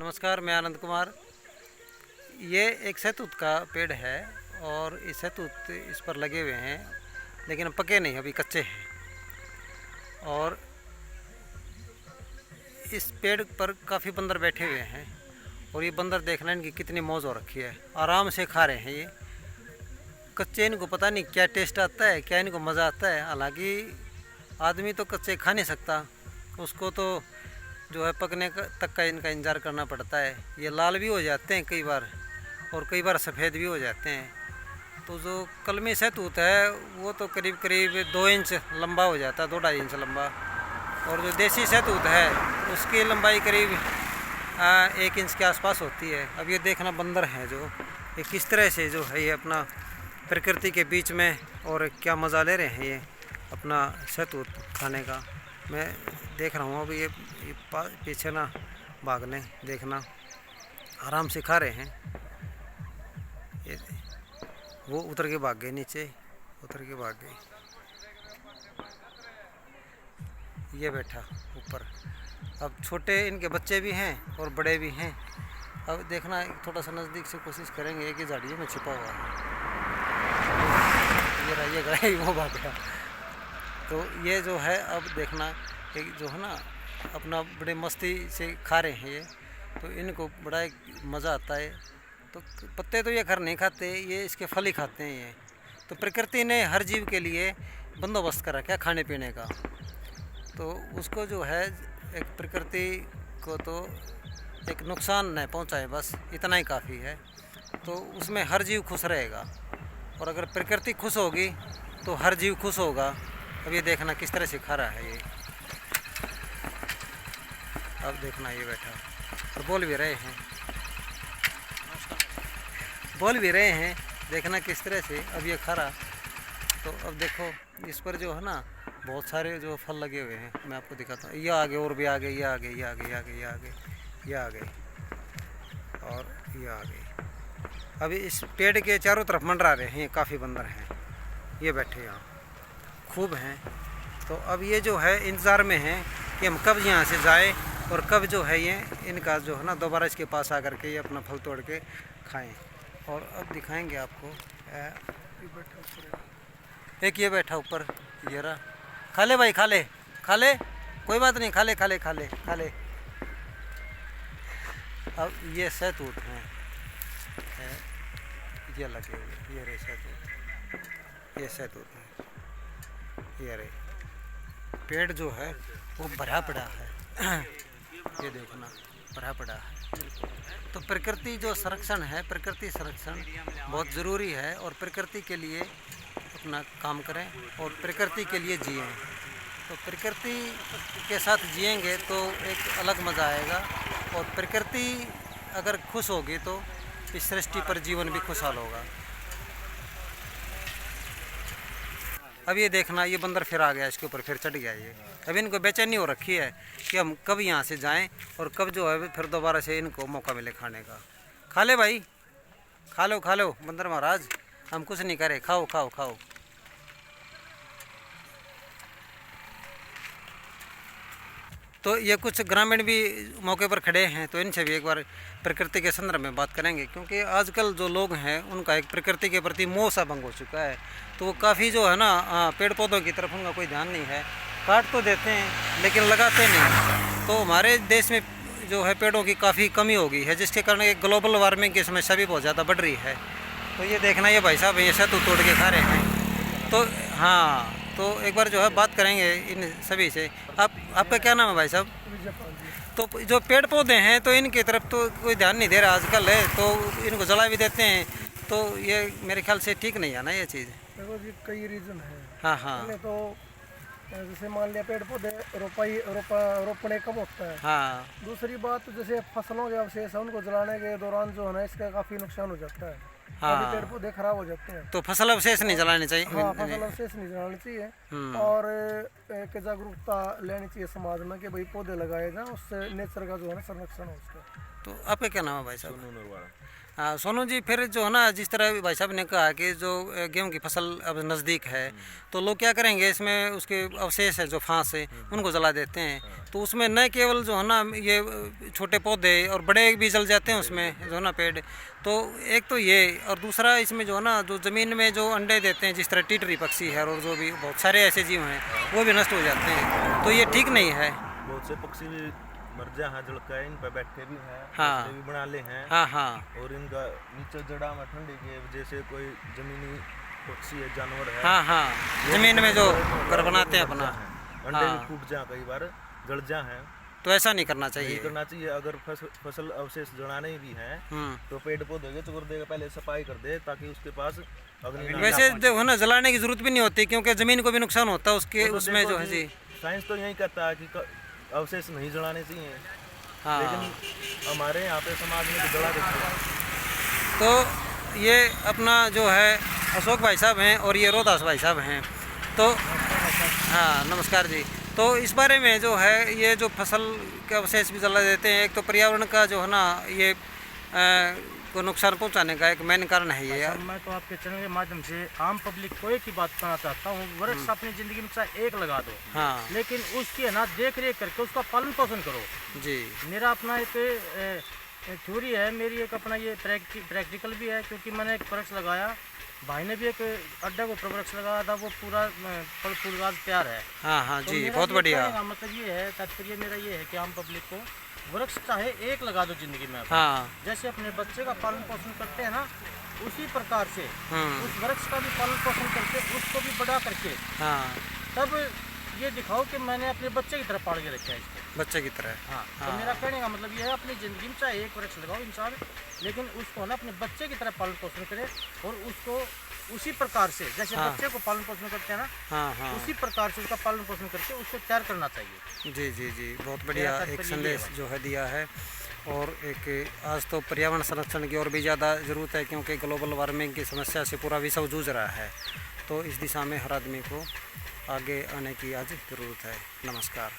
नमस्कार, मैं आनंद कुमार। ये एक शहतूत का पेड़ है और ये शहतूत इस पर लगे हुए हैं, लेकिन पके नहीं, अभी कच्चे हैं। और इस पेड़ पर काफ़ी बंदर बैठे हुए हैं और ये बंदर देखना इनकी कितनी मौज हो रखी है, आराम से खा रहे हैं ये कच्चे। इनको पता नहीं क्या टेस्ट आता है, क्या इनको मज़ा आता है। हालांकि आदमी तो कच्चे खा नहीं सकता, उसको तो जो है पकने तक का इनका इंतज़ार करना पड़ता है। ये लाल भी हो जाते हैं कई बार और कई बार सफ़ेद भी हो जाते हैं। तो जो कलमी शहतूत है वो तो करीब करीब 2 इंच लंबा हो जाता है, 2-2.5 इंच लंबा। और जो देसी शहतूत है उसकी लंबाई करीब 1 इंच के आसपास होती है। अब ये देखना बंदर हैं जो ये किस तरह से जो है ये अपना प्रकृति के बीच में और क्या मज़ा ले रहे हैं ये अपना शहतूत खाने का। मैं देख रहा हूँ। अब ये पीछे ना भागने, देखना आराम से खा रहे हैं। ये वो उतर के भाग गए, नीचे उतर के भाग गए। ये बैठा ऊपर। अब छोटे इनके बच्चे भी हैं और बड़े भी हैं। अब देखना थोड़ा सा नज़दीक से कोशिश करेंगे। एक ही झाड़ियों में छिपा हुआ है। ये रहा, ये गया, वो भाग गया। तो ये जो है अब देखना एक जो है ना अपना बड़े मस्ती से खा रहे हैं ये, तो इनको बड़ा एक मज़ा आता है। तो पत्ते तो ये घर नहीं खाते, ये इसके फल ही खाते हैं ये। तो प्रकृति ने हर जीव के लिए बंदोबस्त कर रखा है खाने पीने का। तो उसको जो है एक प्रकृति को तो एक नुकसान न पहुंचाए, बस इतना ही काफ़ी है। तो उसमें हर जीव खुश रहेगा और अगर प्रकृति खुश होगी तो हर जीव खुश होगा। अब ये देखना किस तरह से खा रहा है ये। अब देखना ये बैठा और बोल भी रहे हैं, देखना किस तरह से अब ये खा रहा। तो अब देखो इस पर जो है ना बहुत सारे जो फल लगे हुए हैं, मैं आपको दिखाता हूँ। ये आगे और भी आगे, ये आगे, ये आगे, ये आगे, ये आगे, ये आगे और ये आगे। अभी इस पेड़ के चारों तरफ मंडरा रहे हैं, काफ़ी बंदर हैं, ये बैठे यहाँ खूब हैं। तो अब ये जो है इंतज़ार में है कि हम कब यहाँ से जाए और कब जो है ये इनका जो है ना दोबारा इसके पास आकर के ये अपना फल तोड़ के खाएं। और अब दिखाएंगे आपको। एक ये बैठा ऊपर, ये रहा। खा ले भाई, खा ले, खा ले, कोई बात नहीं, खा ले, खा ले, खा ले, खा ले। अब ये शहतूत हैं, ये लगे हुए, ये रहे शहतूत, ये शहतूत है, ये रहे। पेड़ जो है वो भरा पड़ा है, ये देखना भरा पड़ा है। तो प्रकृति जो संरक्षण है, प्रकृति संरक्षण बहुत ज़रूरी है और प्रकृति के लिए अपना काम करें और प्रकृति के लिए जिएं। तो प्रकृति के साथ जिएंगे तो एक अलग मज़ा आएगा। और प्रकृति अगर खुश होगी तो इस सृष्टि पर जीवन भी खुशहाल होगा। अब ये देखना ये बंदर फिर आ गया, इसके ऊपर फिर चढ़ गया ये। अब इनको बेचैनी हो रखी है कि हम कब यहाँ से जाएं और कब जो है फिर दोबारा से इनको मौका मिले खाने का। खा ले भाई, खा लो, खा लो बंदर महाराज, हम कुछ नहीं करें, खाओ खाओ खाओ। तो ये कुछ ग्रामीण भी मौके पर खड़े हैं, तो इनसे भी एक बार प्रकृति के संदर्भ में बात करेंगे। क्योंकि आजकल जो लोग हैं उनका एक प्रकृति के प्रति मोह सा भंग हो चुका है। तो वो काफ़ी जो है ना पेड़ पौधों की तरफ उनका कोई ध्यान नहीं है, काट तो देते हैं लेकिन लगाते नहीं। तो हमारे देश में जो है पेड़ों की काफ़ी कमी हो गई है, जिसके कारण एक ग्लोबल वार्मिंग की समस्या भी बहुत ज़्यादा बढ़ रही है। तो ये देखना ये भाई साहब ये शहतूत तोड़ के खा रहे हैं। तो हाँ, तो एक बार जो है बात करेंगे इन सभी से। आपका क्या नाम है भाई साहब? तो जो पेड़ पौधे हैं तो इनकी तरफ तो कोई ध्यान नहीं दे रहा आजकल है, तो इनको जला भी देते हैं। तो ये मेरे ख्याल से ठीक नहीं है ना ये चीज़। देखो जी कई रीज़न है। हाँ हाँ तो जैसे मान लिया पेड़ पौधे रोपणे कब होता है। हाँ। दूसरी बात जैसे फसलों के अवशेष है उनको जलाने के दौरान जो है ना इसका काफ़ी नुकसान हो जाता है। हाँ, पेड़ पौधे खराब हो जाते हैं। तो फसल अवशेष नहीं जलाने चाहिए। हाँ, फसल अवशेष नहीं जलाने चाहिए। और एक जागरूकता लेनी चाहिए समाज में कि भाई पौधे लगाए जाएं, उससे नेचर का जो है ना संरक्षण हो उसका। तो आपका क्या नाम है भाई साहब? सोनू नरवाड़ा। हाँ सोनू जी, फिर जो है ना जिस तरह भाई साहब ने कहा कि जो गेहूं की फसल अब नज़दीक है तो लोग क्या करेंगे, इसमें उसके अवशेष है जो फांस है उनको जला देते हैं। तो उसमें न केवल जो है ना ये छोटे पौधे और बड़े भी जल जाते हैं उसमें जो है ना पेड़। तो एक तो ये, और दूसरा इसमें जो है ना जो ज़मीन में जो अंडे देते हैं जिस तरह टिटरी पक्षी है और जो भी बहुत सारे ऐसे जीव हैं वो भी नष्ट हो जाते हैं। तो ये ठीक नहीं है। बहुत से पक्षी भी मर जा हैं, जलका इन पे बैठे भी हैं, हाँ। घोंसले भी बना ले हैं। हाँ हाँ और इनका नीचे जड़ा में ठंडी की वजह से कोई जमीनी पक्षी है, जानवर है, हाँ हाँ ज़मीन में जो घर बनाते हैं अपना, अंडे हाँ। भी फूट जा, कई बार जल जा हैं। तो ऐसा नहीं करना नहीं चाहिए। करना चाहिए। अगर फसल अवशेष जलाने भी हैं तो पेड़ पौधे के चुकर देगा, पहले सफाई कर दे ताकि उसके पास अग्नि ना वैसे पहुंचे। जो है ना जलाने की जरूरत भी नहीं होती क्योंकि ज़मीन को भी नुकसान होता है उसके, वो तो उसमें देखो जो है कि जी। साइंस तो यही कहता है कि अवशेष नहीं जलाने चाहिए, हाँ लेकिन हमारे यहाँ पे समाज में तो जला देते हैं। तो ये अपना जो है अशोक भाई साहब हैं और ये रोहतास भाई साहब हैं। तो हाँ नमस्कार जी। तो इस बारे में जो है ये जो फसल के अवशेष भी जला देते हैं, एक तो पर्यावरण का जो है ना ये को नुकसान पहुंचाने का एक मेन कारण है ये। मैं तो आपके चैनल के माध्यम से आम पब्लिक को एक ही बात कहना चाहता हूँ, वृक्ष अपनी ज़िंदगी में चाहे एक लगा दो, हाँ लेकिन उसकी है ना देख रेख करके उसका पालन पोषण करो। जी मेरा अपना एक थ्योरी है, मेरी एक अपना ये प्रैक्टिकल भी है, क्योंकि मैंने एक वृक्ष लगाया, भाई ने भी एक अड्डा को वृक्ष लगाया था, वो पूरा फल फूलगाज तैयार है। हाँ हाँ तो जी मेरा बहुत ये बढ़िया। कहने का मतलब ये है, तात्पर्य मेरा ये है कि आम पब्लिक को वृक्ष चाहे एक लगा दो जिंदगी में। हाँ जैसे अपने बच्चे का पालन पोषण करते हैं ना, उसी प्रकार से उस वृक्ष का भी पालन पोषण करके उसको भी बड़ा करके हाँ तब ये दिखाओ कि मैंने अपने बच्चे की तरह पाल के रखा है इसको। बच्चे की तरह। हाँ, तो मेरा कहने का मतलब ये है, अपनी ज़िंदगी में चाहे एक वृक्ष लगाओ इंसान, लेकिन उसको ना अपने बच्चे की तरह पालन पोषण करे और उसको उसी प्रकार से जैसे बच्चे को पालन पोषण करते हैं ना, हाँ हाँ उसी प्रकार से उसका पालन पोषण करके उसको तैयार करना चाहिए। जी जी जी बहुत बढ़िया एक संदेश जो है दिया है। और एक आज तो पर्यावरण संरक्षण की और भी ज़्यादा ज़रूरत है क्योंकि ग्लोबल वार्मिंग की समस्या से पूरा विश्व जूझ रहा है। तो इस दिशा में हर आदमी को आगे आने की आज ज़रूरत है। नमस्कार।